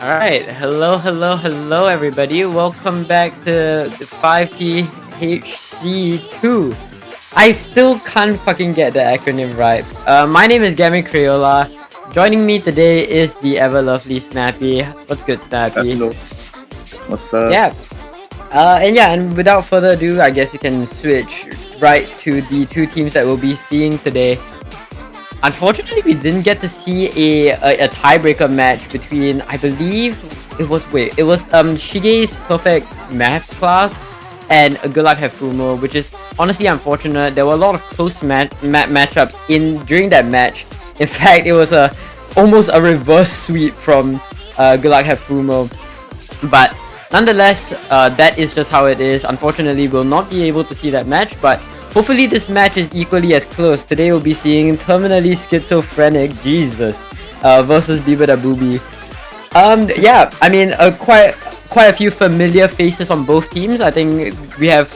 Alright, hello everybody. Welcome back to the 5THC2. I still can't fucking get the acronym right. My name is Gavin Crayola. Joining me today is the ever lovely Snappy. What's good, Snappy? Hello. What's up? Yeah. And without further ado, I guess we can switch right to the two teams that we'll be seeing today. Unfortunately, we didn't get to see a tiebreaker match between, I believe it was Shige's perfect math class and a Good Luck Hefumo, which is honestly unfortunate. There were a lot of close matchups during that match. In fact, it was almost a reverse sweep from Good Luck Hefumo. But nonetheless, that is just how it is. Unfortunately, we'll not be able to see that match, but hopefully this match is equally as close. Today we'll be seeing terminally schizophrenic versus beabadobee. Yeah, I mean quite a few familiar faces on both teams. I think we have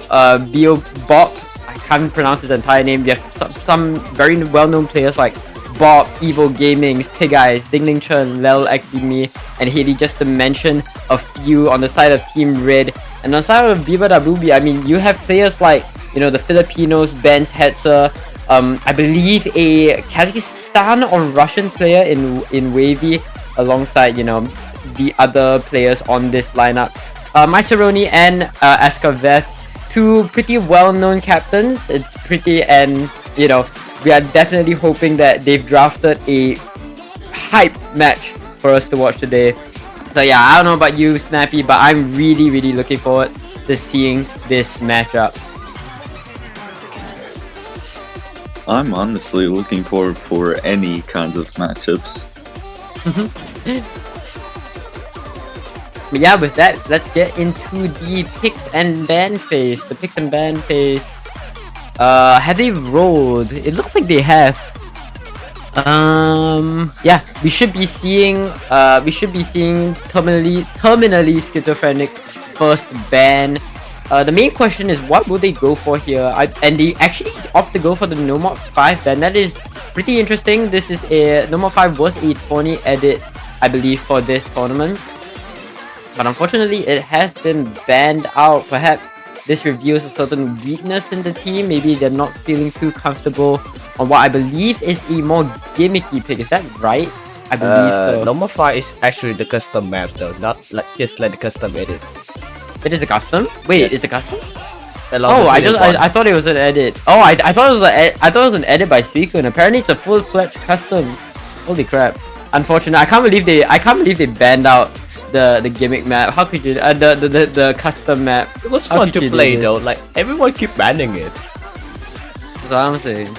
Bob. I can't pronounce his entire name. We have some very well-known players like Bob, Evil Gamings, Pig Eyes, Dingling Chen, Lel XDme, and Haley, just to mention a few on the side of Team Red. And on the side of beabadobee, I mean, you have players like, you know, the Filipinos, Benz Hetzer, I believe a Kazakhstan or Russian player in Wavy, alongside, you know, the other players on this lineup. Myceroni and Askaveth, two pretty well-known captains. It's pretty, and you know, we are definitely hoping that they've drafted a hype match for us to watch today. So yeah, I don't know about you, Snappy, but I'm really looking forward to seeing this matchup. I'm honestly looking forward for any kinds of matchups. But yeah, with that, let's get into the picks and ban phase. The picks and ban phase. Have they rolled? It looks like they have. Yeah, we should be seeing terminally schizophrenic first ban. The main question is, what will they go for here? And they actually opt to go for the No Mod 5 ban. That is pretty interesting. This is No Mod 5 was a 20 edit, I believe, for this tournament. But unfortunately, it has been banned out. Perhaps this reveals a certain weakness in the team. Maybe they're not feeling too comfortable on what I believe is a more gimmicky pick. Is that right? I believe so. No Mod 5 is actually the custom map though, not like just like the custom edit. It is a custom? Wait, Yes. it's a custom? Oh, I thought it was an edit. Oh, I thought it was an edit by Suiku, and apparently it's a full-fledged custom. Holy crap! Unfortunate. I can't believe they banned out the gimmick map. How could you? The custom map. It was fun to play though. Like everyone keep banning it. That's what I'm saying.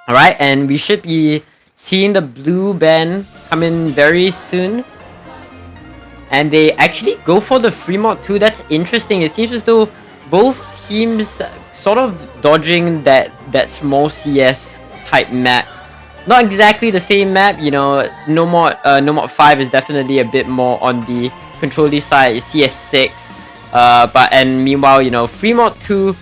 Alright, and we should be seeing the blue ban come in very soon. And they actually go for the free mod too. That's interesting. It seems as though both teams sort of dodging that small CS type map. Not exactly the same map, you know. No Mod 5 is definitely a bit more on the controlly side. It's CS6. And meanwhile, you know, free mod 2,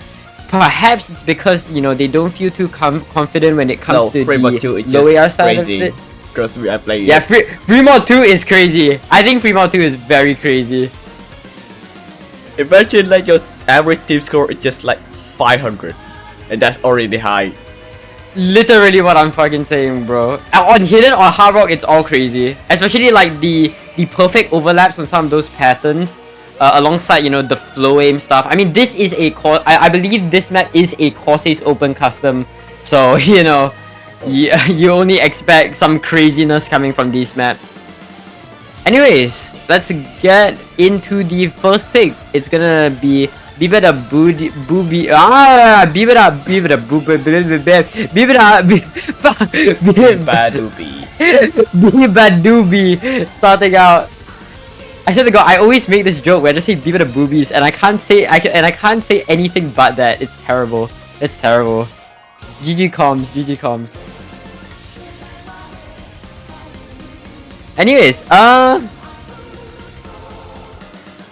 perhaps it's because, you know, they don't feel too confident when it comes to the low AR side of it. Because we are playing. Yeah, free mod 2 is crazy. I think free mod 2 is very crazy. Imagine like your average team score is just like 500, and that's already high. Literally what I'm fucking saying, bro. On Hidden or Hard Rock, it's all crazy. Especially like the perfect overlaps on some of those patterns. Alongside, you know, the flow aim stuff. I mean, this is a I believe this map is a Corsair's open custom, so you know, you only expect some craziness coming from these maps. Anyways, let's get into the first pick. It's gonna be beabadobee. Beabadobee starting out. I swear to God, I always make this joke where I just say beabadoboobies, and I can't say anything but that. It's terrible. It's terrible. GG comms. Anyways,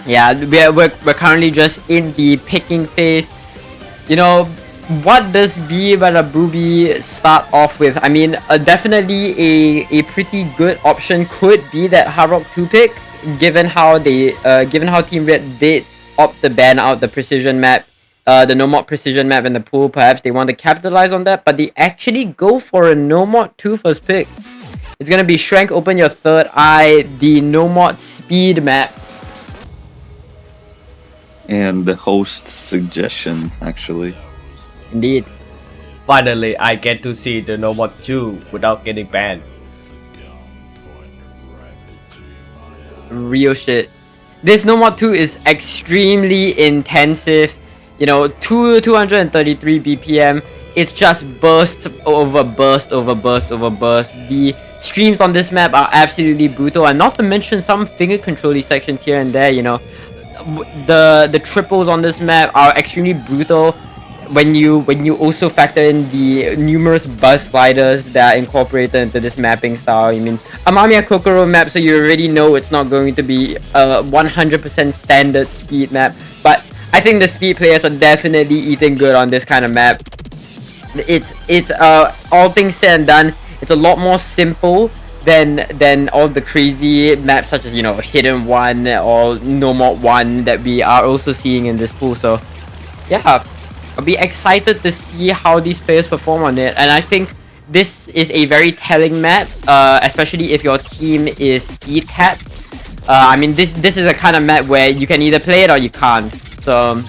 yeah, we're currently just in the picking phase. You know, what does beabadobee start off with? I mean, definitely a pretty good option could be that Hard Rock 2 pick, given how Team Red did opt to ban out the precision map, the no mod precision map in the pool. Perhaps they want to capitalize on that, but they actually go for a no mod 2 first pick. It's gonna be Shrank Open Your Third Eye, the no mod speed map. And the host's suggestion, actually. Indeed. Finally, I get to see the No Mod 2 without getting banned. Real shit. This No Mod 2 is extremely intensive. You know, 233 BPM. It's just burst over burst over burst over burst. The streams on this map are absolutely brutal, and not to mention some finger controlly sections here and there. You know, the triples on this map are extremely brutal when you also factor in the numerous buzz sliders that are incorporated into this mapping style. I mean, Amamiya Kokoro map, so you already know it's not going to be a 100% standard speed map, but I think the speed players are definitely eating good on this kind of map. It's all things said and done, it's a lot more simple than all the crazy maps such as, you know, Hidden 1 or No Mod 1 that we are also seeing in this pool. So yeah, I'll be excited to see how these players perform on it, and I think this is a very telling map, especially if your team is speed capped. I mean, this is a kind of map where you can either play it or you can't. So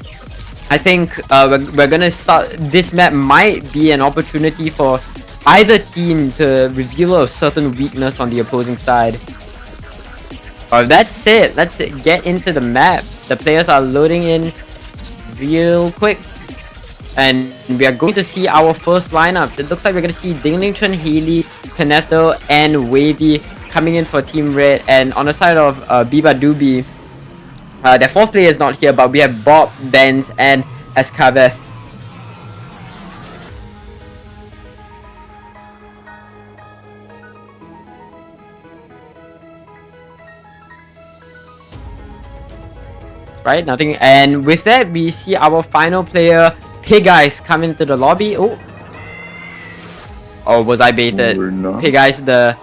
I think we're gonna start. This map might be an opportunity for either team to reveal a certain weakness on the opposing side. That's it. Let's get into the map. The players are loading in real quick, and we are going to see our first lineup. It looks like we're going to see Dinglingchen, Haley, Kaneto, and Wavy coming in for Team Red. And on the side of beabadobee, their fourth player is not here, but we have Bob, Benz, and Escaveth. Right, nothing. And with that, we see our final player, Pig Eyes, come into the lobby. Oh, was I baited? Pig Eyes, the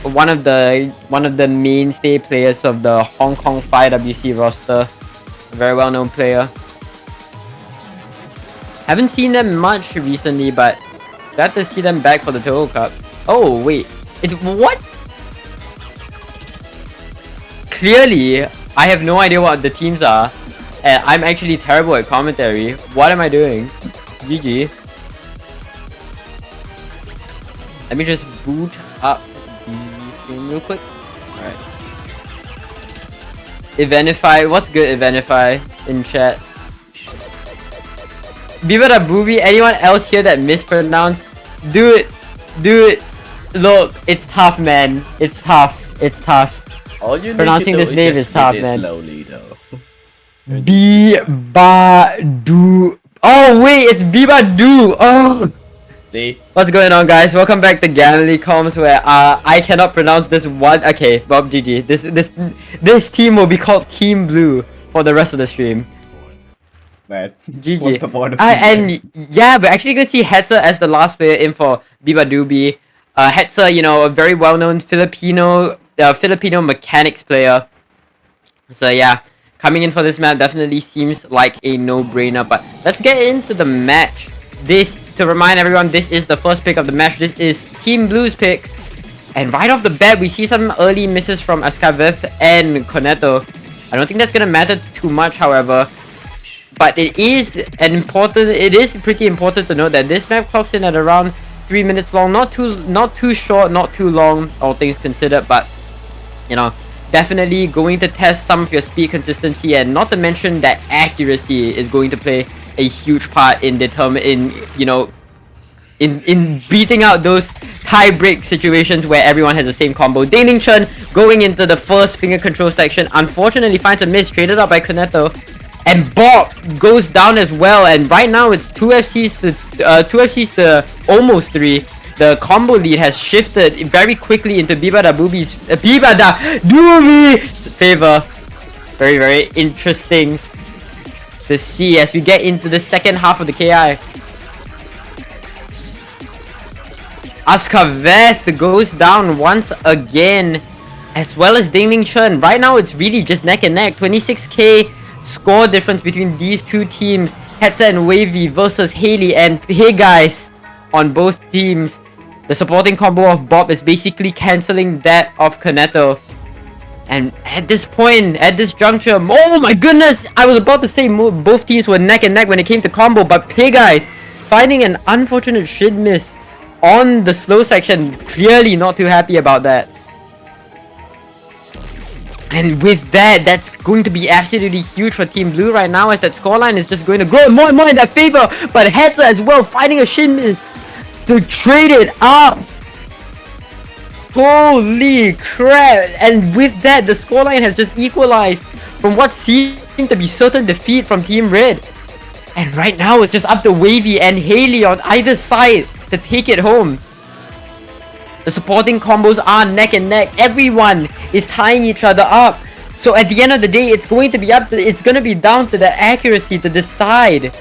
one of the mainstay players of the Hong Kong 5WC roster, a very well known player. Haven't seen them much recently, but glad to see them back for the Touhou Cup. Oh wait, it's what? Clearly, I have no idea what the teams are, and I'm actually terrible at commentary. What am I doing? GG. Let me just boot up the stream real quick. Alright. Eventify. What's good, Eventify? In chat. beabadobee. Anyone else here that mispronounced? Dude. Look, it's tough, man. It's tough. It's tough. All you Pronouncing this name is tough, man. Slowly, though. Beabadoo. Oh wait, it's Beabadoo. Oh. See? What's going on, guys? Welcome back to Gamely Comms, where I cannot pronounce this one. Okay, Bob, GG. This team will be called Team Blue for the rest of the stream. Man, GG. what's the point of and yeah, we're actually gonna see Hetzer as the last player in for beabadobee. Hetzer, you know, a very well-known Filipino mechanics player. So yeah, coming in for this map definitely seems like a no-brainer. But let's get into the match. To remind everyone, this is the first pick of the match. This is Team Blue's pick. And right off the bat, we see some early misses from Escaveth and Kaneto. I don't think that's gonna matter too much, however. But it is pretty important to note that this map clocks in at around 3 minutes long. Not too short, not too long, all things considered, but you know, definitely going to test some of your speed consistency, and not to mention that accuracy is going to play a huge part in beating out those tie-break situations where everyone has the same combo. Dinglingchen going into the first finger control section, unfortunately finds a miss, traded up by Kaneto, and Bob goes down as well. And right now it's 2 FCs to almost 3. the combo lead has shifted very quickly into beabadoboo's favor. Very, very interesting to see as we get into the second half of the KI. Askaveth goes down once again, as well as Dingling Chen. Right now it's really just neck and neck. 26k score difference between these two teams. Hetzer and Wavy versus Haley, and hey guys, on both teams, the supporting combo of Bob is basically cancelling that of Kaneto. And at this point, at this juncture, oh my goodness, I was about to say both teams were neck and neck when it came to combo, but hey guys, finding an unfortunate shit miss on the slow section, clearly not too happy about that. And with that, that's going to be absolutely huge for Team Blue right now, as that scoreline is just going to grow more and more in their favor. But Hetzer as well, finding a shin miss to trade it up. Holy crap! And with that, the scoreline has just equalized from what seemed to be certain defeat from Team Red. And right now, it's just up to Wavy and Haley on either side to take it home. The supporting combos are neck and neck. Everyone is tying each other up. So at the end of the day, it's going to be down to the accuracy to decide.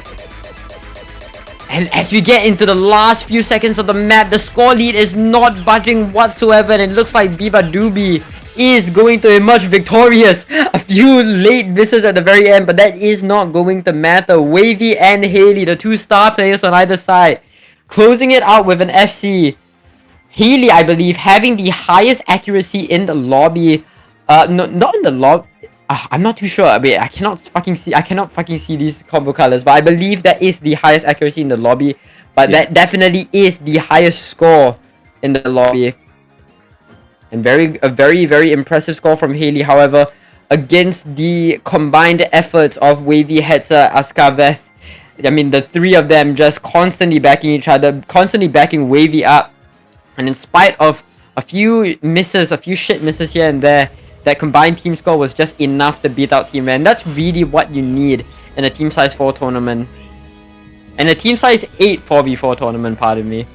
And as we get into the last few seconds of the map, the score lead is not budging whatsoever, and it looks like beabadobee is going to emerge victorious. A few late misses at the very end, but that is not going to matter. Wavy and Haley, the two star players on either side, closing it out with an FC. Haley, I believe, having the highest accuracy in the lobby. No, not in the lobby. I'm not too sure. Wait, I cannot fucking see these combo colors. But I believe that is the highest accuracy in the lobby. But that definitely is the highest score in the lobby. And a very, very impressive score from Haley. However, against the combined efforts of Wavy, Hetzer, Askaveth, I mean, the three of them just constantly backing each other, constantly backing Wavy up. And in spite of a few misses, a few shit misses here and there, that combined team score was just enough to beat out Team Red. And that's really what you need in a team size 4 tournament. And a team size 8 4v4 tournament, pardon me.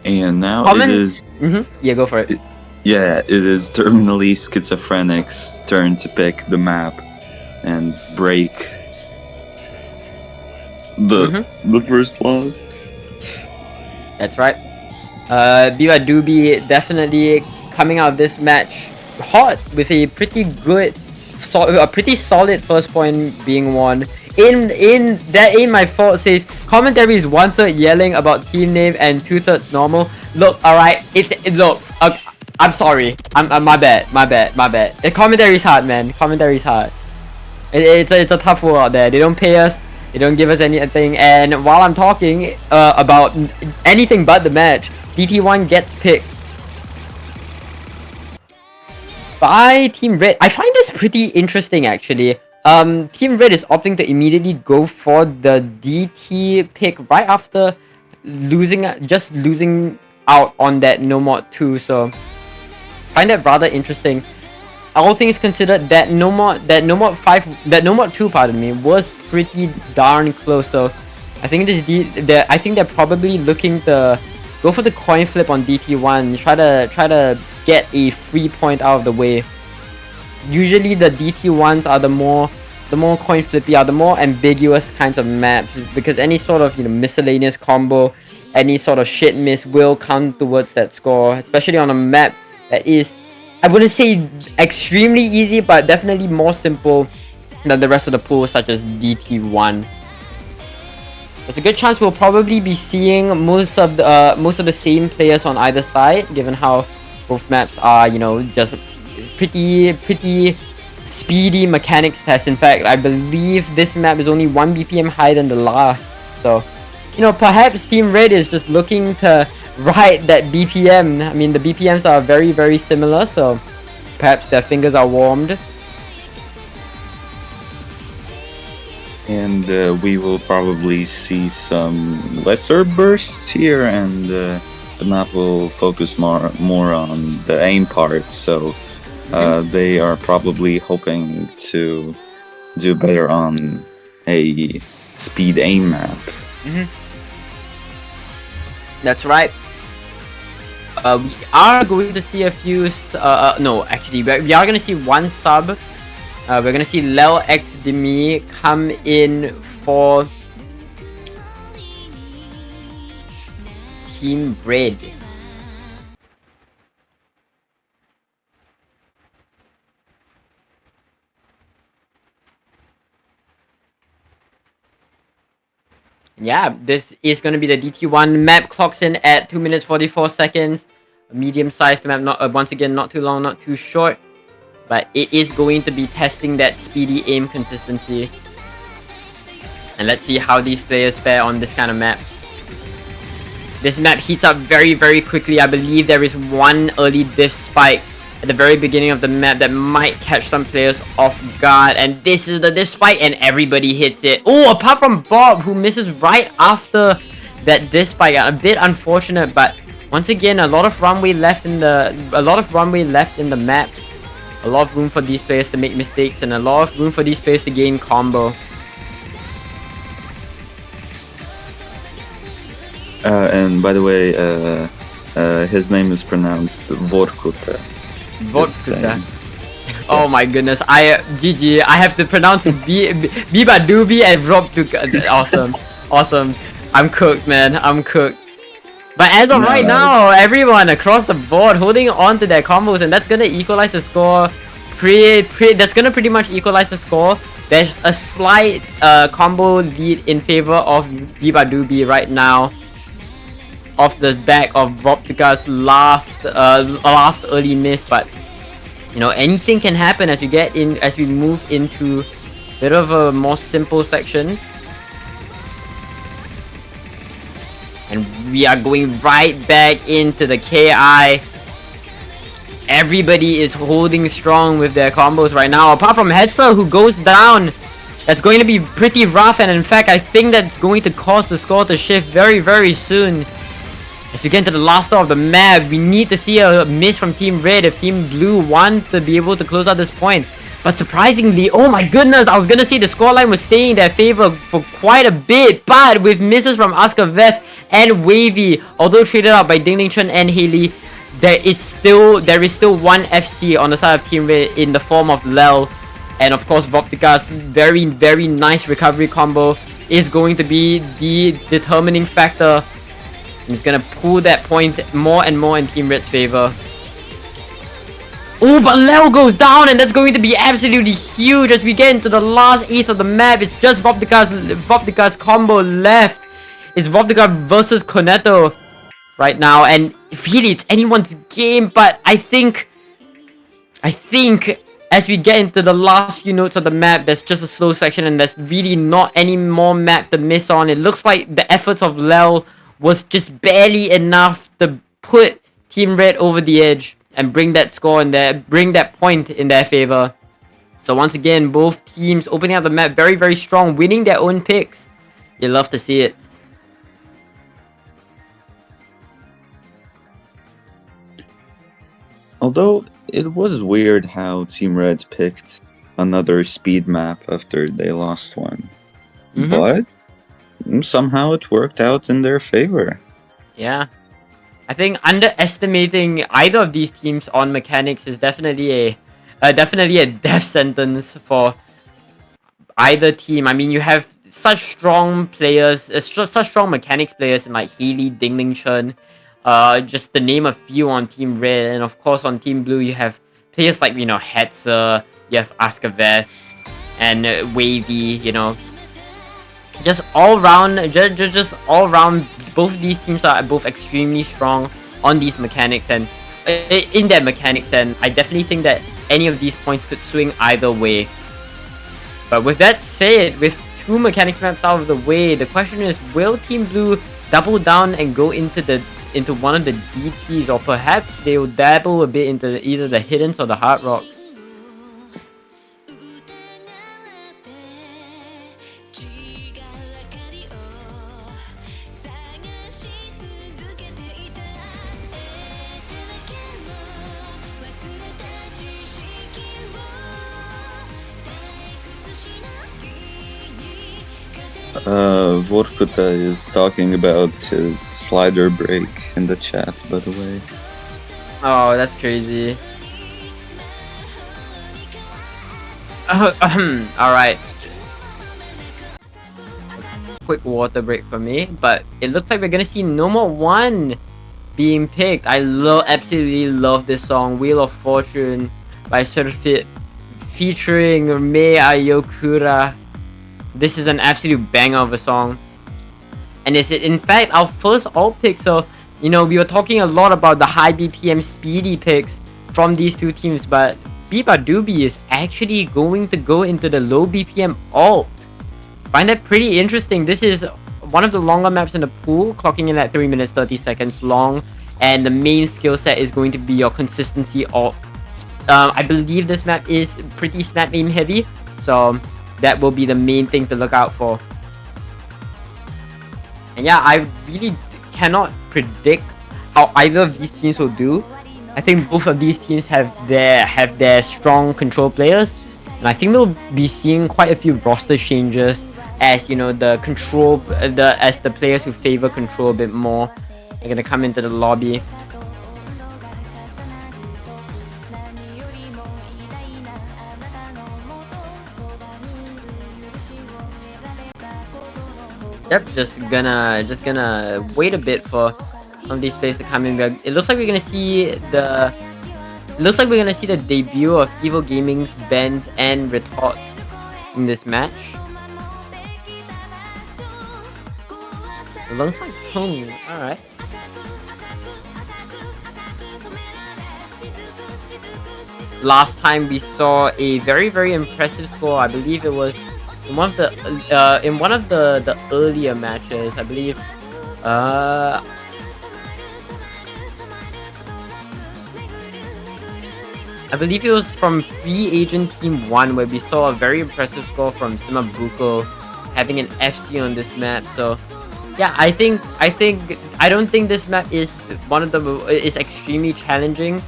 And now it is... Yeah, go for it. Yeah, it is terminally schizophrenic's turn to pick the map and break the first loss. That's right. beabadobee definitely coming out of this match hot with a pretty good, pretty solid first point being won. That ain't my fault says commentary is 1/3 yelling about team name and 2/3 normal. Look, alright, look. I'm sorry. I'm my bad. The commentary's hard, man. Commentary's hard. It's a tough world out there. They don't pay us. They don't give us anything, and while I'm talking about anything but the match, DT1 gets picked by Team Red. I find this pretty interesting actually. Team Red is opting to immediately go for the DT pick right after losing out on that No Mod 2, so I find that rather interesting. All things considered, that No Mod 2, pardon me, was pretty darn close. So I think they're probably looking to go for the coin flip on DT1, try to get a free point out of the way. Usually the DT1s are the more coin flippy, are the more ambiguous kinds of maps, because any sort of miscellaneous combo, any sort of shit miss will count towards that score, especially on a map that is, I wouldn't say extremely easy, but definitely more simple than the rest of the pool, such as DT1. There's a good chance we'll probably be seeing most of the same players on either side, given how both maps are, just pretty speedy mechanics test. In fact, I believe this map is only 1 BPM higher than the last. So, perhaps Team Red is just looking to ride that BPM. I mean, the BPMs are very, very similar, so perhaps their fingers are warmed. And we will probably see some lesser bursts here, and the map will focus more on the aim part. So they are probably hoping to do better on a speed aim map. That's right. We are going to see a few. No, actually, we are going to see one sub. We're going to see Lel X Demi come in for Team Red. Yeah, this is going to be the DT1 map. Clocks in at 2 minutes 44 seconds. A medium-sized map, not once again, not too long, not too short. But it is going to be testing that speedy aim consistency. And let's see how these players fare on this kind of map. This map heats up very, very quickly. I believe there is one early diff spike at the very beginning of the map that might catch some players off guard. And this is the diff spike and everybody hits it. Oh, apart from Bob, who misses right after that diff spike. A bit unfortunate, but once again, a lot of runway left in the map. A lot of room for these players to make mistakes and a lot of room for these players to gain combo. And by the way, his name is pronounced Vorkuta. Vorkuta. Oh my goodness, GG, I have to pronounce beabadobee and Vorkuta. Awesome. I'm cooked, man. I'm cooked. But as of right now, everyone across the board holding on to their combos, and that's gonna equalize the score. That's gonna pretty much equalize the score. There's a slight combo lead in favor of beabadobee right now, off the back of Voptika's last early miss. But you know, anything can happen as we move into a bit of a more simple section. And we are going right back into the KI. Everybody is holding strong with their combos right now, apart from Hetzer, who goes down. That's going to be pretty rough, and in fact, I think that's going to cause the score to shift very, very soon. As we get into the last stop of the map, we need to see a miss from Team Red if Team Blue want to be able to close out this point. But surprisingly, oh my goodness, I was gonna say the scoreline was staying in their favor for quite a bit, but with misses from Askaveth and Wavy, although traded out by Ding Chun and Haley, there is still one FC on the side of Team Red in the form of Lel. And of course, Voptika's very, very nice recovery combo is going to be the determining factor. And it's gonna pull that point more and more in Team Red's favor. Oh, but Lel goes down, and that's going to be absolutely huge as we get into the last ace of the map. It's just Voptika's combo left. It's Voptika versus Cornetto right now, and really it's anyone's game. But I think as we get into the last few notes of the map, there's just a slow section, and there's really not any more map to miss on. It looks like the efforts of Lel was just barely enough to put Team Red over the edge and bring that score in there, bring that point in their favor. So once again, both teams opening up the map very, very strong, winning their own picks. You love to see it. Although it was weird how Team Red picked another speed map after they lost one. But somehow it worked out in their favor. Yeah. I think underestimating either of these teams on mechanics is definitely a death sentence for either team. I mean, you have such strong players, such strong mechanics players in like Healy, Ding Chun, just to name a few on Team Red, and of course on Team Blue you have players like, you know, Hetzer, you have Askaveth, and Wavy, you know. Just all round, both of these teams are both extremely strong on these mechanics and in their mechanics, and I definitely think that any of these points could swing either way. But with that said, with two mechanics maps out of the way, the question is, will Team Blue double down and go into one of the DTs, or perhaps they will dabble a bit into either the Hiddens or the Hard Rocks? Vorkuta is talking about his slider break in the chat, by the way. Oh, that's crazy. Alright. Quick water break for me, but it looks like we're gonna see no more one being picked. I absolutely love this song, Wheel of Fortune by Surfit featuring Mei Ayokura. This is an absolute banger of a song. And it's in fact our first alt pick, so you know we were talking a lot about the high BPM speedy picks from these two teams, but beabadobee is actually going to go into the low BPM alt. Find that pretty interesting. This is one of the longer maps in the pool, clocking in at 3 minutes 30 seconds long, and the main skill set is going to be your consistency alt. I believe this map is pretty snap aim heavy, so that will be the main thing to look out for. And yeah, I really cannot predict how either of these teams will do. I think both of these teams have their strong control players, and I think we'll be seeing quite a few roster changes as you know the players who favor control a bit more are gonna come into the lobby. Yep, just gonna wait a bit for some of these players to come in. It looks like we're gonna see the debut of Evil Gaming's Benz and Retort in this match. Alongside Tony, alright. Last time we saw a very impressive score. I believe it was in one of the earlier matches. I believe it was from Free Agent Team 1 where we saw a very impressive score from Simabuko having an FC on this map. So yeah, I don't think this map is extremely challenging.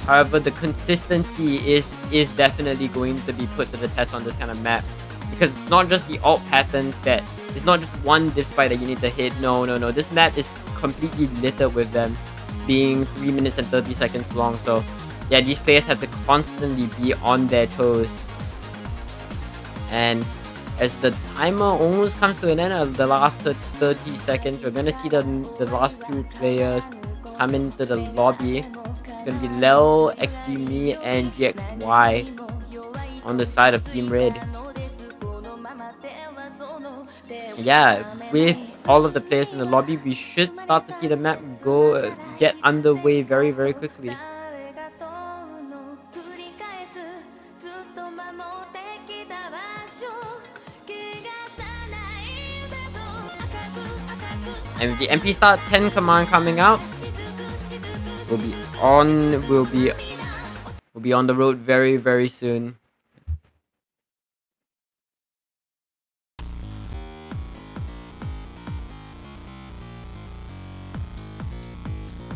However, the consistency is definitely going to be put to the test on this kind of map, because it's not just the alt patterns that it's not just one diff spike that you need to hit. No. This map is completely littered with them, being 3 minutes and 30 seconds long. So yeah, these players have to constantly be on their toes. And as the timer almost comes to an end of the last 30 seconds, we're gonna see the last two players come into the lobby. It's gonna be Lel, XDMe, and GXY on the side of Team Red. Yeah, with all of the players in the lobby, we should start to see the map get underway very quickly. And with the MP Start 10 command coming out, we'll be on the road very soon.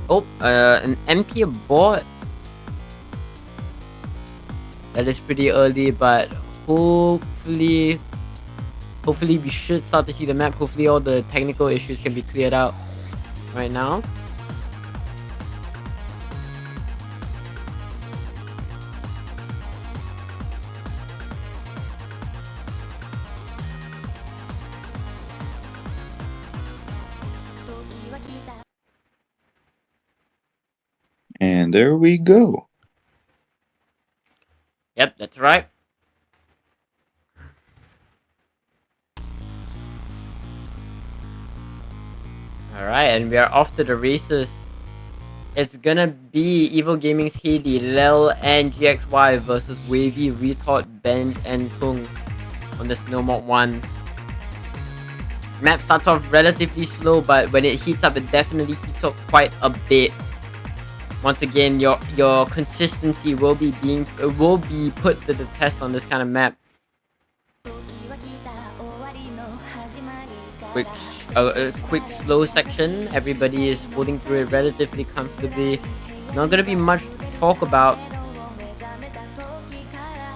Oh, an MP aboard. That is pretty early, but hopefully we should start to see the map. Hopefully all the technical issues can be cleared out right now. And there we go. Yep, that's right. Alright, and we are off to the races. It's gonna be Evil Gaming's Haley, Lel, and GXY versus Wavy, Retort, Benz, and Tung on the Snowmod 1. Map starts off relatively slow, but when it heats up, it definitely heats up quite a bit. Once again, your consistency will be put to the test on this kind of map. Quick slow section. Everybody is holding through it relatively comfortably. Not gonna be much to talk about.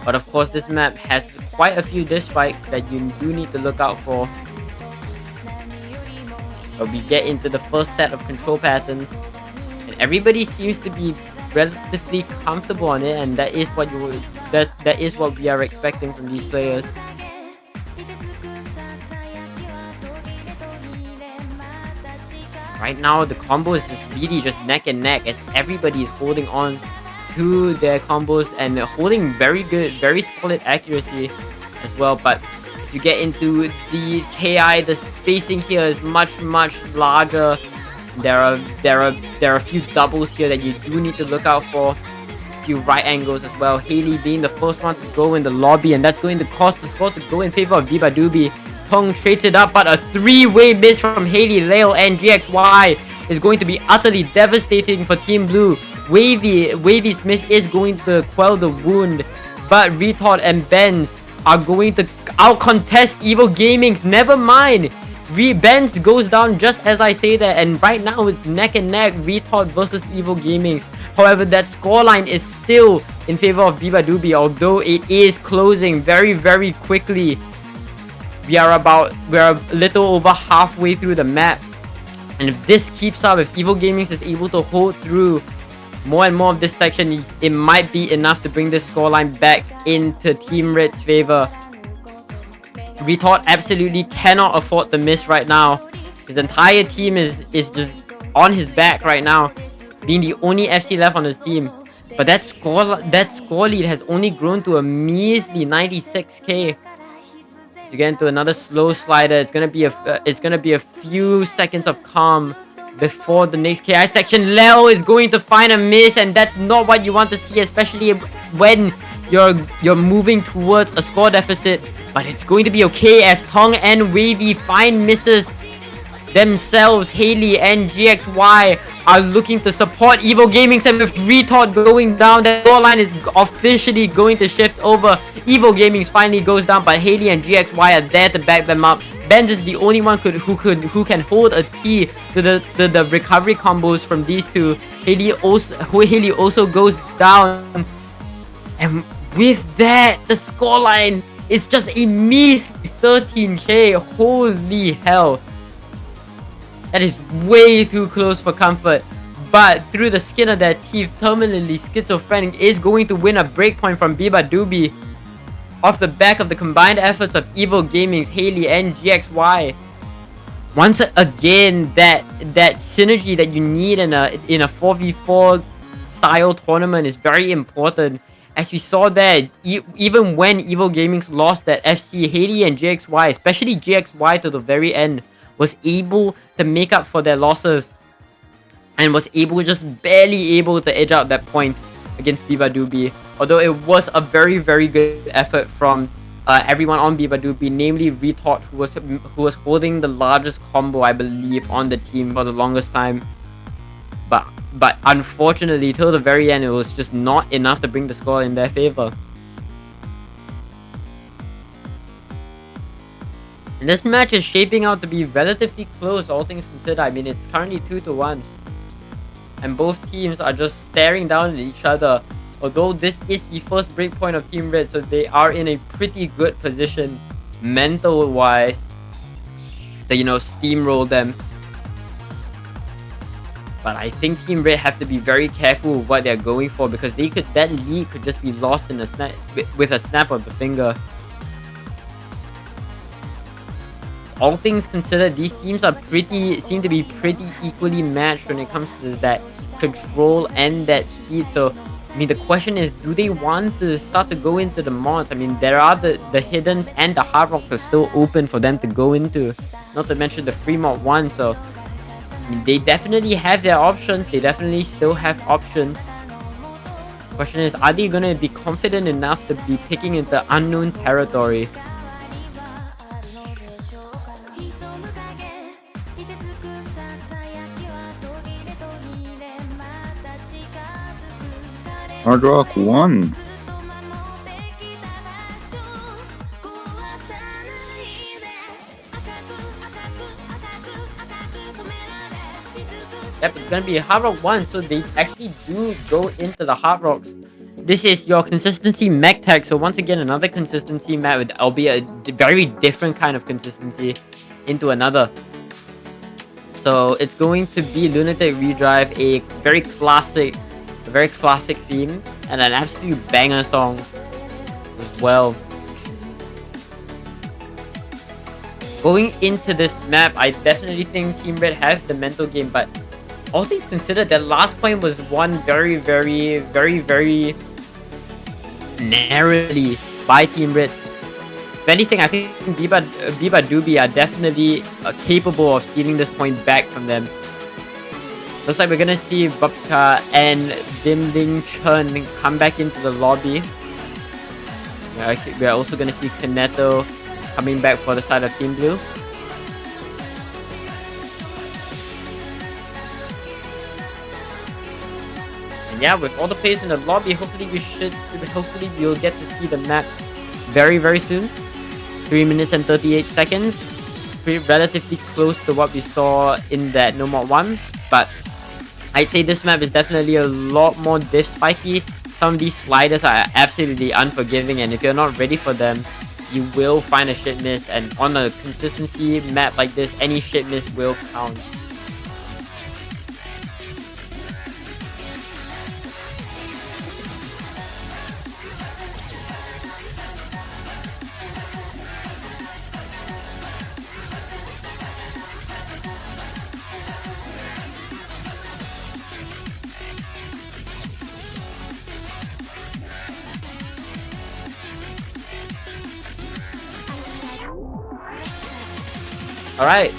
But of course, this map has quite a few dish spikes that you do need to look out for. But we get into the first set of control patterns, and everybody seems to be relatively comfortable on it, and that is what that is what we are expecting from these players. Right now, the combo is just really just neck and neck as everybody is holding on to their combos and holding very good, very solid accuracy as well. But if you get into the KI, the spacing here is much larger. There are a few doubles here that you do need to look out for. A few right angles as well. Haley being the first one to go in the lobby, and that's going to cause the score to go in favor of beabadobee. Tong trades it up, but a three-way miss from Haley, Lale, and GXY is going to be utterly devastating for Team Blue. Wavy's miss is going to quell the wound, but Retard and Benz are going to out-contest Evil Gaming's. Never mind! Benz goes down just as I say that, and right now it's neck and neck, Retard versus Evil Gaming's. However, that scoreline is still in favor of beabadobee, although it is closing very quickly. We're a little over halfway through the map, and if this keeps up, if Evil Gaming is able to hold through more and more of this section, it might be enough to bring this scoreline back into Team Red's favor. Retard absolutely cannot afford to miss right now. His entire team is just on his back right now, being the only FC left on his team. But that score lead has only grown to a measly 96k. To get into another slow slider, it's gonna be a few seconds of calm before the next KI section. Leo is going to find a miss, and that's not what you want to see, especially when you're moving towards a score deficit. But it's going to be okay as Tong and Wavy find misses themselves. Haley and GXY are looking to support Evil Gaming, and with Retard going down, the scoreline is officially going to shift over. Evil Gaming finally goes down, but Haley and GXY are there to back them up. Benz is the only one who can hold a key to the recovery combos from these two. Haley also goes down, and with that, the scoreline is just a measly 13k. Holy hell! That is way too close for comfort. But through the skin of their teeth, terminally schizophrenic is going to win a breakpoint from beabadobee off the back of the combined efforts of Evil Gaming's Haley and GXY. Once again, that synergy that you need in a 4v4 style tournament is very important. As we saw there, even when Evil Gaming's lost that FC, Haley and GXY, especially GXY to the very end, was able to make up for their losses and was just barely able to edge out that point against beabadobee. Although it was a very good effort from everyone on beabadobee, namely Retard, who was holding the largest combo, I believe, on the team for the longest time. But unfortunately, till the very end, it was just not enough to bring the score in their favor. And this match is shaping out to be relatively close, all things considered. I mean, it's currently 2-1. And both teams are just staring down at each other. Although this is the first breakpoint of Team Red, so they are in a pretty good position mental-wise to, steamroll them. But I think Team Red have to be very careful with what they're going for, because that lead could just be lost in a snap with a snap of the finger. All things considered, these teams seem to be pretty equally matched when it comes to that control and that speed. So, I mean, the question is, do they want to start to go into the mods? I mean, there are the hiddens and the hard rocks are still open for them to go into. Not to mention the free mod 1. So, I mean, they definitely have their options. They definitely still have options. The question is, are they going to be confident enough to be picking into unknown territory? Hard Rock won. Yep, it's gonna be a Hard Rock 1, so they actually do go into the Hard Rocks. This is your consistency mech tech, so once again, another consistency map with albeit a very different kind of consistency into another. So it's going to be Lunatic Redrive, a very classic theme, and an absolute banger song as well. Going into this map, I definitely think Team Red has the mental game, but all things considered, that last point was won very narrowly by Team Red. If anything, I think beabadobee are definitely capable of stealing this point back from them. Looks like we're gonna see Bubka and Dimling Chun come back into the lobby. We're also gonna see Kaneto coming back for the side of Team Blue. And yeah, with all the players in the lobby, hopefully we'll get to see the map very soon. 3 minutes and 38 seconds. Relatively close to what we saw in that No Mod 1, but I'd say this map is definitely a lot more diff spiky. Some of these sliders are absolutely unforgiving, and if you're not ready for them, you will find a shit miss, and on a consistency map like this, any shit miss will count. Alright.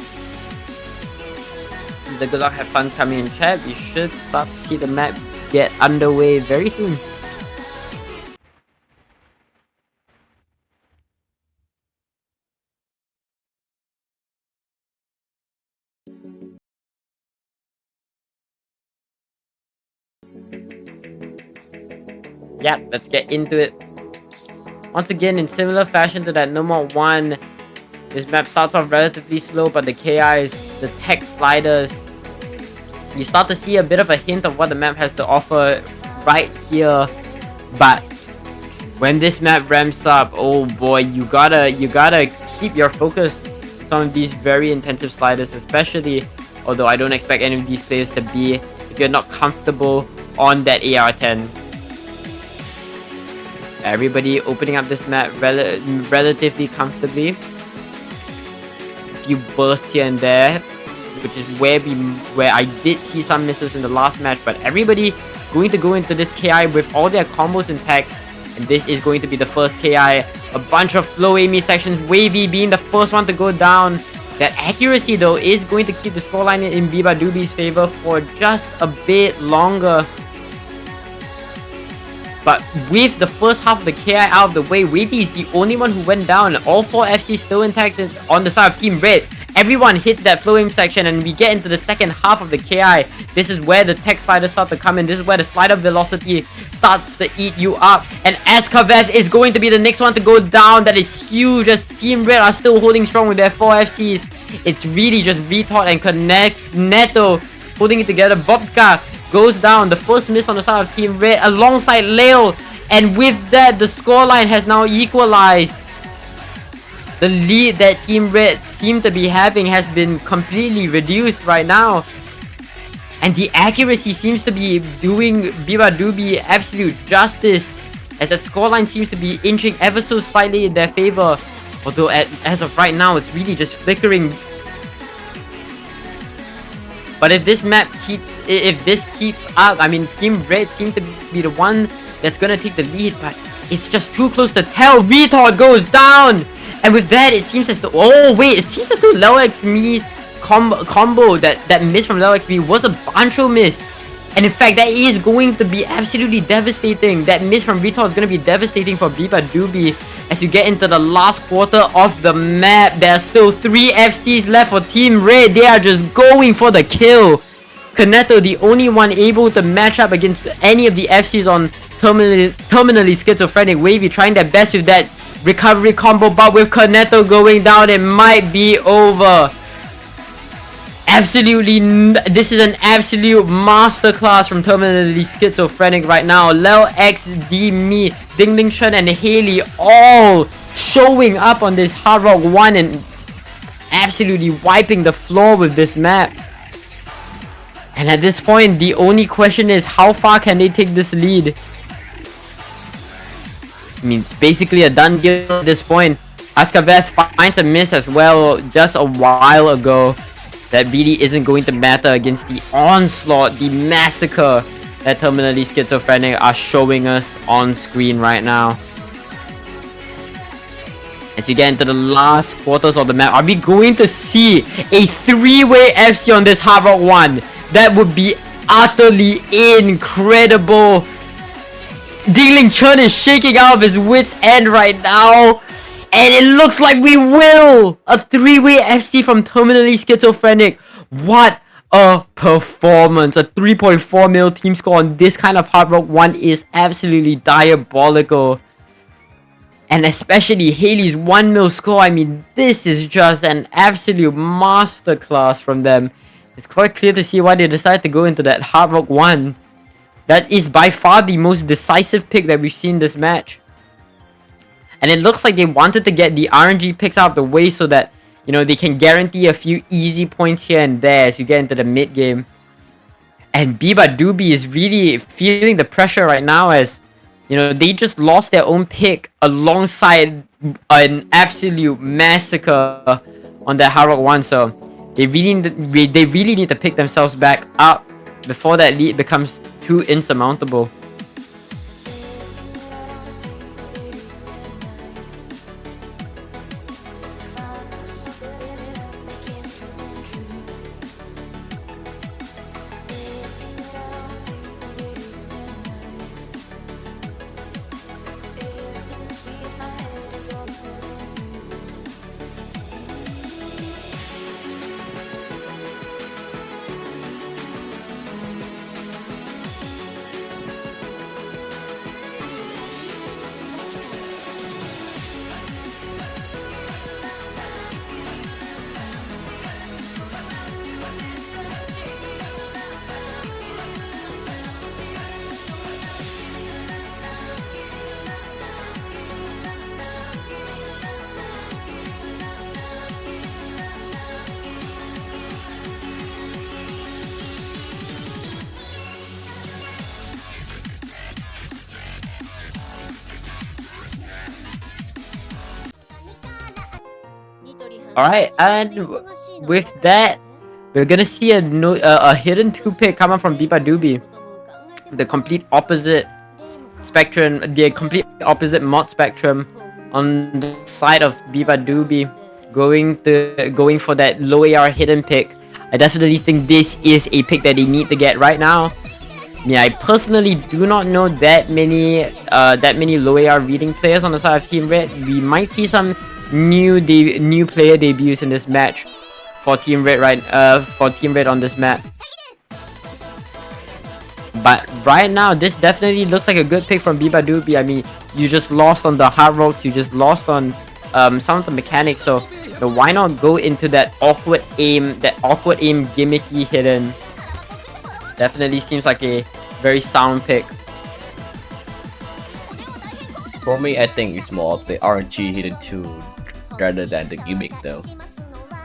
The good luck, have fun coming in chat. We should start to see the map get underway very soon. Yeah, let's get into it. Once again, in similar fashion to that No Mod 1, this map starts off relatively slow, but the KIs, the tech sliders, you start to see a bit of a hint of what the map has to offer right here. But when this map ramps up, oh boy, you gotta keep your focus on some of these very intensive sliders, especially, although I don't expect any of these players to be, if you're not comfortable on that AR-10. Everybody opening up this map relatively comfortably. Few bursts here and there, which is where I did see some misses in the last match, but everybody going to go into this KI with all their combos intact, and this is going to be the first KI. A bunch of flow Amy sections, Wavy being the first one to go down. That accuracy though is going to keep the scoreline in beabadobee's favor for just a bit longer. But with the first half of the KI out of the way, Wavy is the only one who went down. All 4 FCs still intact on the side of Team Red. Everyone hits that flow aim section, and we get into the second half of the KI. This is where the tech sliders start to come in. This is where the slider velocity starts to eat you up. And Azkavev is going to be the next one to go down. That is huge, as Team Red are still holding strong with their 4 FCs. It's really just Retort and Kaneto holding it together. Bobka goes down, the first miss on the side of Team Red alongside Leo, and with that the scoreline has now equalized. The lead that Team Red seem to be having has been completely reduced right now, and the accuracy seems to be doing beabadobee absolute justice, as that scoreline seems to be inching ever so slightly in their favor, although as of right now it's really just flickering. But if this keeps up, I mean, Team Red seem to be the one that's gonna take the lead, but it's just too close to tell. Retard goes down, and with that, it seems as though, oh wait, it seems as though LeoXme's combo that miss from LeoXme was a Bancho miss, and in fact, that is going to be absolutely devastating. That miss from Retard is gonna be devastating for beabadobee. As you get into the last quarter of the map, there are still 3 FCs left for Team Red. They are just going for the kill. Kaneto, the only one able to match up against any of the FCs on terminally schizophrenic. Wavy trying their best with that recovery combo, but with Kaneto going down, it might be over. Absolutely, this is an absolute masterclass from terminally schizophrenic right now. Leo X, D, Me, Dingling Shen, and Haley all showing up on this Hard Rock 1 and absolutely wiping the floor with this map. And at this point, the only question is how far can they take this lead? I mean, it's basically a done deal at this point. Askaveth finds a miss as well just a while ago. That really isn't going to matter against the onslaught, the massacre that Terminally Schizophrenic are showing us on screen right now. As you get into the last quarters of the map, are we going to see a three-way FC on this Hard Rock 1? That would be utterly incredible. Dingling Chun is shaking out of his wits end right now. And it looks like we will! A three-way FC from Terminally Schizophrenic. What a performance. A 3.4 mil team score on this kind of Hard Rock 1 is absolutely diabolical. And especially Haley's 1 mil score. I mean, this is just an absolute masterclass from them. It's quite clear to see why they decided to go into that Hard Rock 1. That is by far the most decisive pick that we've seen this match. And it looks like they wanted to get the RNG picks out of the way so that, you know, they can guarantee a few easy points here and there as you get into the mid game. And beabadobee is really feeling the pressure right now as, you know, they just lost their own pick alongside an absolute massacre on that Hard Rock 1. So they really need to pick themselves back up before that lead becomes too insurmountable. Alright, and with that, we're gonna see a hidden 2-pick coming from beabadobee. The complete opposite spectrum, the complete opposite mod spectrum on the side of beabadobee, going for that low AR hidden pick. I definitely think this is a pick that they need to get right now. Yeah, I personally do not know that many low AR reading players on the side of Team Red. We might see some new player debuts in this match for Team Red on this map. But right now, this definitely looks like a good pick from beabadobee. I mean, you just lost on the hard rocks, you just lost on some of the mechanics, so why not go into that awkward aim gimmicky hidden? Definitely seems like a very sound pick. For me, I think it's more of the RNG hidden 2 rather than the gimmick though.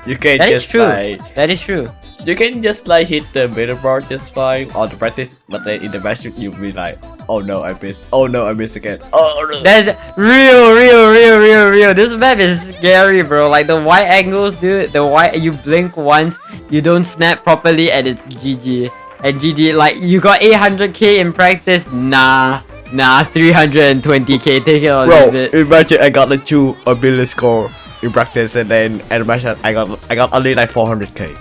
You can That is just true. like That is true. you can just like hit the middle bar just fine on the practice, but then in the match you'll be like, oh no, I missed. Oh no, I missed again. Oh no. That's real. This map is scary, bro. Like the wide angles, dude. The wide, you blink once, you don't snap properly, and it's GG. And GG, like you got 800k in practice. Nah, 320k. Take it or Bro, leave it. imagine I got the 2 ability score in practice, and then at the match I got only like 400k.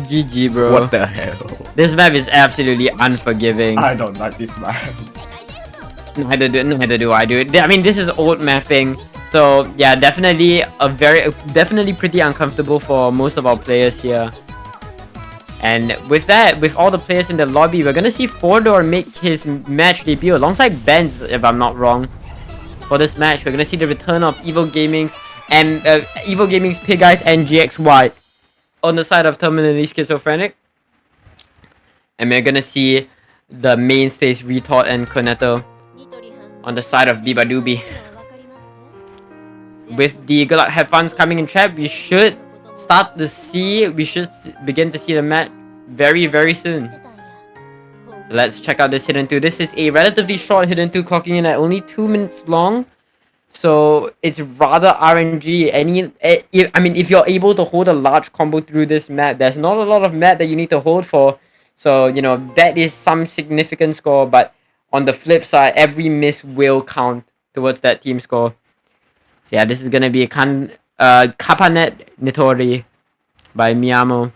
GG, bro. What the hell? This map is absolutely unforgiving. I don't like this map. Neither do I, dude. I mean, this is old mapping, so yeah, definitely pretty uncomfortable for most of our players here. And with that, with all the players in the lobby, we're gonna see Fordor make his match debut alongside Benz, if I'm not wrong. For this match, we're gonna see the return of Evil Gaming's Pig Eyes and GXY on the side of Terminally Schizophrenic. And we're gonna see the mainstays Retort and Cornetto on the side of beabadobee. With the Good Luck Have Fun's coming in chat, we should begin to see the very, very soon. So let's check out this hidden 2. This is a relatively short hidden 2, clocking in at only 2 minutes long. So it's rather RNG. I mean, if you're able to hold a large combo through this map, there's not a lot of map that you need to hold for. So, you know, that is some significant score. But on the flip side, every miss will count towards that team score. So yeah, this is going to be a Kapanet Nitori by Miyamo.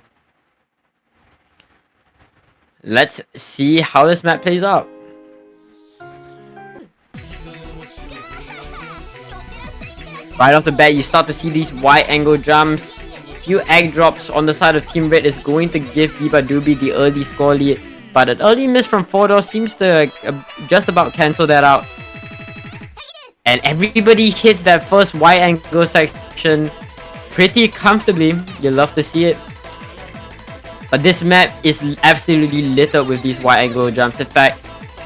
Let's see how this map plays out. Right off the bat, you start to see these wide angle jumps. Few egg drops on the side of Team Red is going to give beabadobee the early score lead. But an early miss from Fodor seems to just about cancel that out. And everybody hits that first wide angle section pretty comfortably. You love to see it. But this map is absolutely littered with these wide angle jumps. In fact,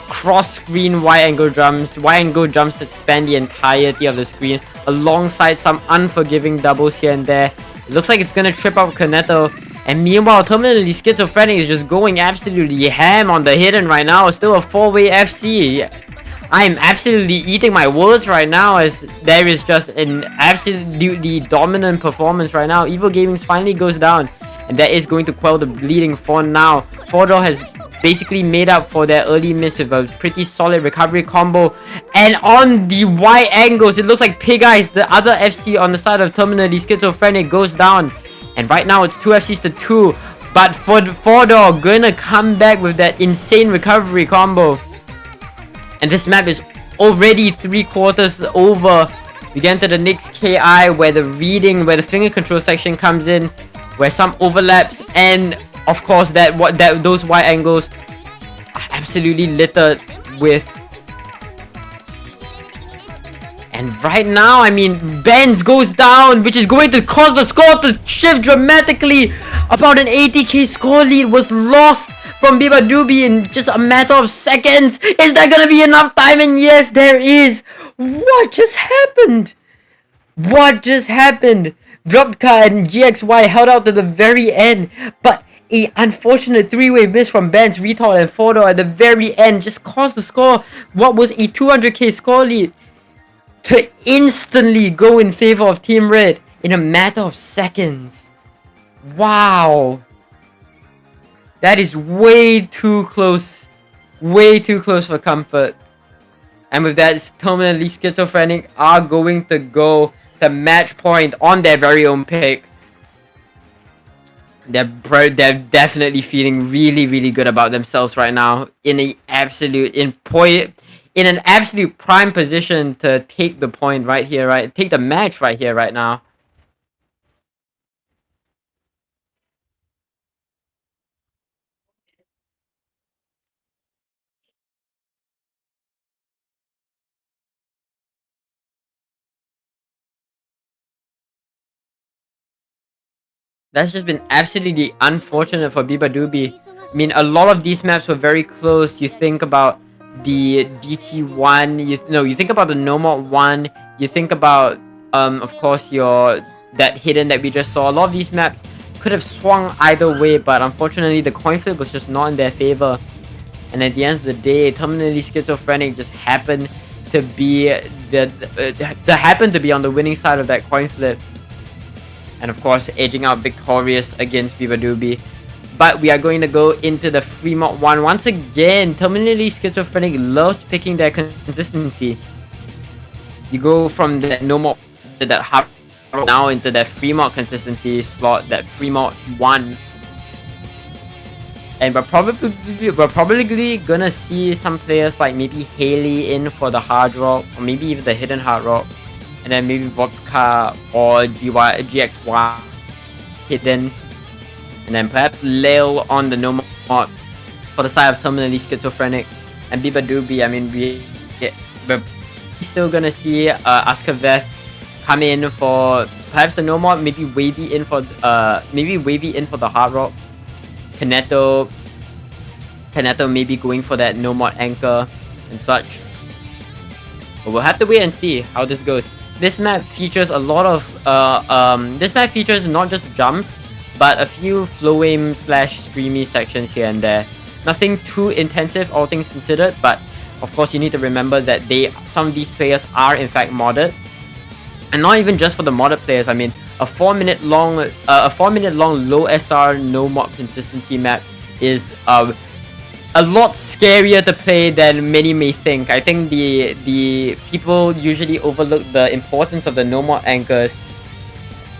cross-screen wide angle jumps that span the entirety of the screen, alongside some unforgiving doubles here and there. It looks like it's gonna trip up Cornetto. And meanwhile, terminally schizophrenic is just going absolutely ham on the hidden right now. Still a 4-way FC. I'm absolutely eating my words right now, as there is just an absolutely dominant performance right now. Evil Gaming's finally goes down, and that is going to quell the bleeding for now. Fodor has basically made up for their early miss with a pretty solid recovery combo. And on the wide angles, it looks like Pig Eyes, the other FC on the side of terminally schizophrenic, goes down. And right now it's 2 FCs to 2. But for Fodor, gonna come back with that insane recovery combo. And this map is already 3/4 over. We get into the next KI where the finger control section comes in, where some overlaps, and of course those wide angles are absolutely littered with. And right now, I mean, Benz goes down, which is going to cause the score to shift dramatically. About an 80k score lead was lost from beabadobee in just a matter of seconds. Is there gonna be enough time? And yes, there is. What just happened? What just happened? Dropka and GXY held out to the very end, but a unfortunate 3-way miss from Benz, Retard, and Fodor at the very end just caused the score, what was a 200k score lead, to instantly go in favor of Team Red in a matter of seconds. Wow. That is way too close. Way too close for comfort. And with that, terminally schizophrenic are going to go to match point on their very own pick. They're definitely feeling really, really good about themselves right now. In an absolute prime position to take the point right here, right? Take the match right here, right now. That's just been absolutely unfortunate for beabadobee. I mean, a lot of these maps were very close. You think about the DT1, you think about the Nomad 1, you think about, of course, that hidden that we just saw. A lot of these maps could have swung either way, but unfortunately, the coin flip was just not in their favor. And at the end of the day, terminally schizophrenic just happened to be on the winning side of that coin flip. And of course, edging out victorious against beabadobee. But we are going to go into the Fremont 1. Once again, terminally schizophrenic loves picking their consistency. You go from that normal to that hard now into that Fremont consistency slot, that Fremont 1. And we're probably gonna see some players like maybe Haley in for the hard rock, or maybe even the hidden hard rock. And then maybe Vodka or GXY hidden. And then perhaps Lil on the normal mod for the side of terminally schizophrenic. And beabadobee, I mean, we're still gonna see Askaveth come in for perhaps the normal, maybe Wavy in for the hard rock. Cornetto maybe going for that nomad anchor and such. But we'll have to wait and see how this goes. This map features a lot of this map features not just jumps, but a few flow aim slash streamy sections here and there. Nothing too intensive, all things considered, but of course you need to remember that some of these players are in fact modded. And not even just for the modded players, I mean, a 4 minute long low SR no mod consistency map is a lot scarier to play than many may think. I think the people usually overlook the importance of the no mod anchors,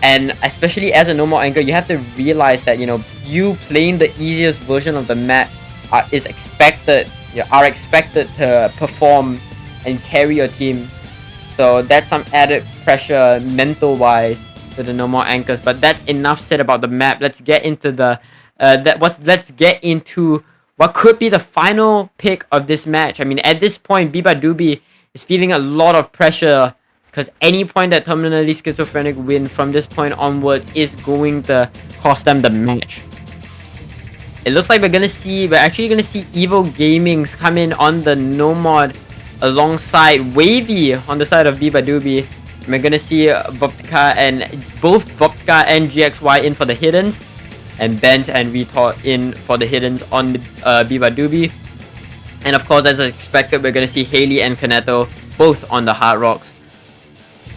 and especially as a no mod anchor, you have to realize that, you know, you playing the easiest version of the map are expected to perform and carry your team. So that's some added pressure mental wise to the no mod anchors. But that's enough said about the map. Let's get into let's get into what could be the final pick of this match. I mean, at this point, beabadobee is feeling a lot of pressure, because any point that terminally schizophrenic win from this point onwards is going to cost them the match. It looks like we're actually gonna see Evil Gamings come in on the no mod alongside Wavy on the side of beabadobee. We're gonna see Voptica and GXY in for the hiddens, and Benz and Retort in for the hiddens on beabadobee. And of course, as expected, we're gonna see Haley and Kaneto both on the Hard Rocks.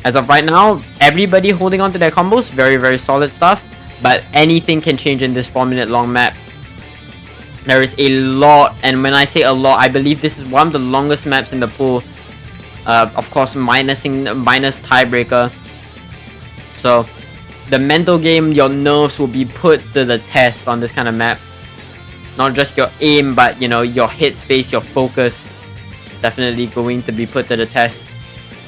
As of right now, everybody holding on to their combos, very, very solid stuff. But anything can change in this 4 minute long map. There is a lot, and when I say a lot, I believe this is one of the longest maps in the pool. Of course, minus tiebreaker. So, the mental game, your nerves will be put to the test on this kind of map. Not just your aim, but, you know, your headspace, your focus is definitely going to be put to the test.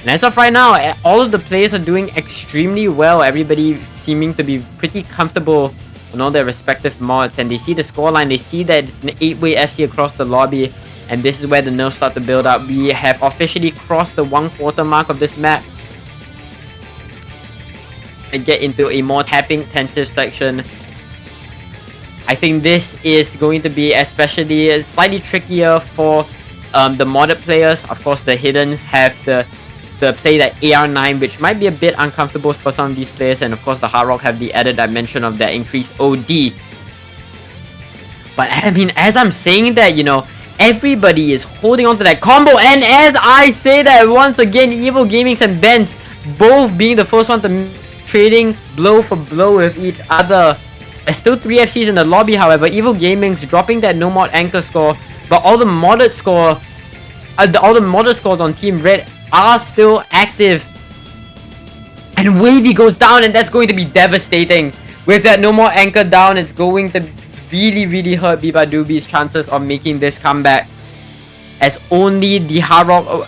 And as of right now, all of the players are doing extremely well. Everybody seeming to be pretty comfortable on all their respective mods, and they see the scoreline, they see that it's an 8-way FC across the lobby, and this is where the nerves start to build up. We have officially crossed the 1/4 mark of this map and get into a more tapping intensive section. I think this is going to be especially slightly trickier for the modded players. Of course, the hiddens have the play that AR9, which might be a bit uncomfortable for some of these players, and of course the Hard Rock have the added dimension of that increased OD. But I mean, as I'm saying that, you know, everybody is holding on to that combo, and as I say that, once again, Evil Gamings and Benz both being the first one to trading blow for blow with each other. There's still 3 FCs in the lobby, however. Evil Gaming's dropping that no mod anchor score, but all the modded scores on Team Red are still active. And Wavy goes down, and that's going to be devastating. With that no more anchor down, it's going to really, really hurt beabadobee's chances of making this comeback, as only the Hard Rock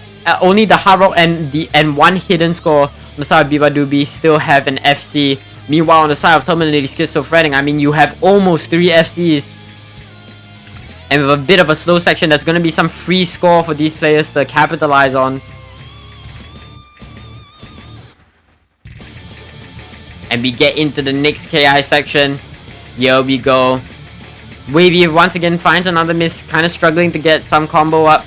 and one hidden score on the side of beabadobee still have an FC. Meanwhile, on the side of terminally schizophrenic, I mean, you have almost 3 FCs. And with a bit of a slow section, that's going to be some free score for these players to capitalize on. And we get into the next KI section. Here we go. Wavy once again finds another miss, kind of struggling to get some combo up.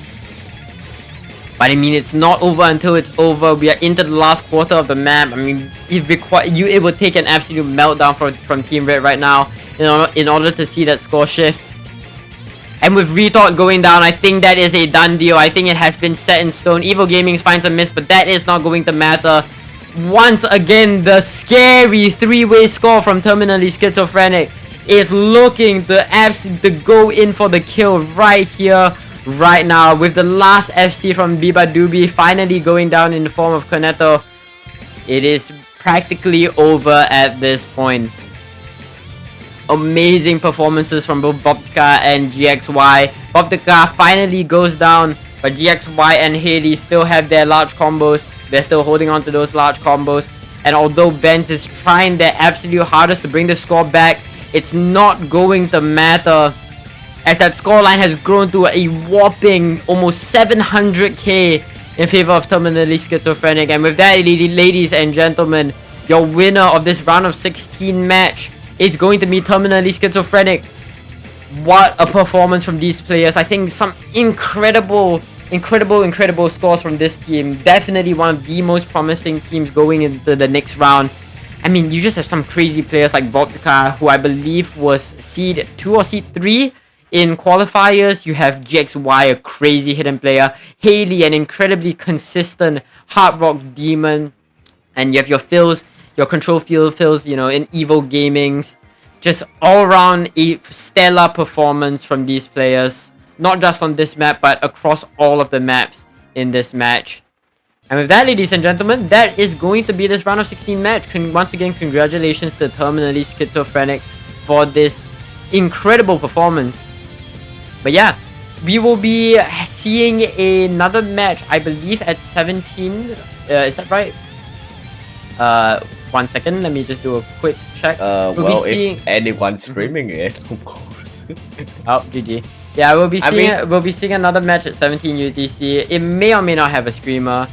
But I mean, it's not over until it's over. We are into the last quarter of the map. I mean, it will take an absolute meltdown from Team Red right now in order to see that score shift. And with Retort going down, I think that is a done deal. I think it has been set in stone. Evil Gaming finds a miss, but that is not going to matter. Once again, the scary 3-way score from terminally schizophrenic is looking to go in for the kill right here, right now, with the last FC from beabadobee finally going down in the form of Kaneto. It is practically over at this point. Amazing performances from both Voptica and GXY. Voptica finally goes down, but GXY and Haley still have their large combos. They're still holding on to those large combos. And although Benz is trying their absolute hardest to bring the score back, it's not going to matter, as that scoreline has grown to a whopping almost 700k in favor of terminally schizophrenic. And with that, ladies and gentlemen, your winner of this round of 16 match is going to be terminally schizophrenic. What a performance from these players. I think some incredible scores from this team. Definitely one of the most promising teams going into the next round. I mean, you just have some crazy players like Vodka, who I believe was seed 2 or seed 3 in qualifiers. You have GXY, a crazy hidden player. Haley, an incredibly consistent hard rock demon. And you have your Phils, your control field Phils, you know, in Evil Gamings. Just all around a stellar performance from these players. Not just on this map, but across all of the maps in this match. And with that, ladies and gentlemen, that is going to be this round of 16 match. Once again, congratulations to Terminally Schizophrenic for this incredible performance. But yeah, we will be seeing another match, I believe, at 17. Is that right? 1 second, let me just do a quick check. Well, if anyone's streaming it, of course. Oh, GG. Yeah, we'll be seeing another match at 17 UTC. It may or may not have a streamer.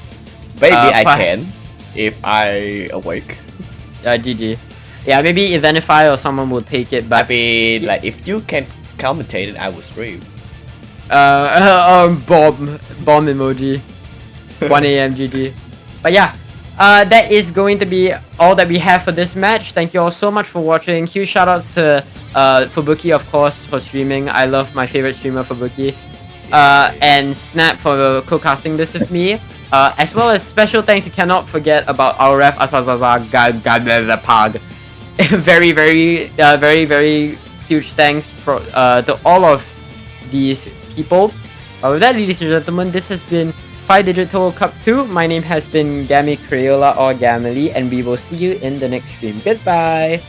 Maybe I can, if I awake. GG. Yeah, maybe Eventify or someone will take it, but... I mean, like, if you can commentate it, I will stream. Bomb emoji. 1 AM GG. But yeah, that is going to be all that we have for this match. Thank you all so much for watching. Huge shoutouts to Fubuki, of course, for streaming. I love my favorite streamer, Fubuki. And Snap for co-casting this with me. As well as special thanks, you cannot forget about our ref Asazaza Pag. Very, very huge thanks to all of these people. With that, ladies and gentlemen, this has been Digit Touhou Cup 2. My name has been Gammy Crayola or Gamily, and we will see you in the next stream. Goodbye!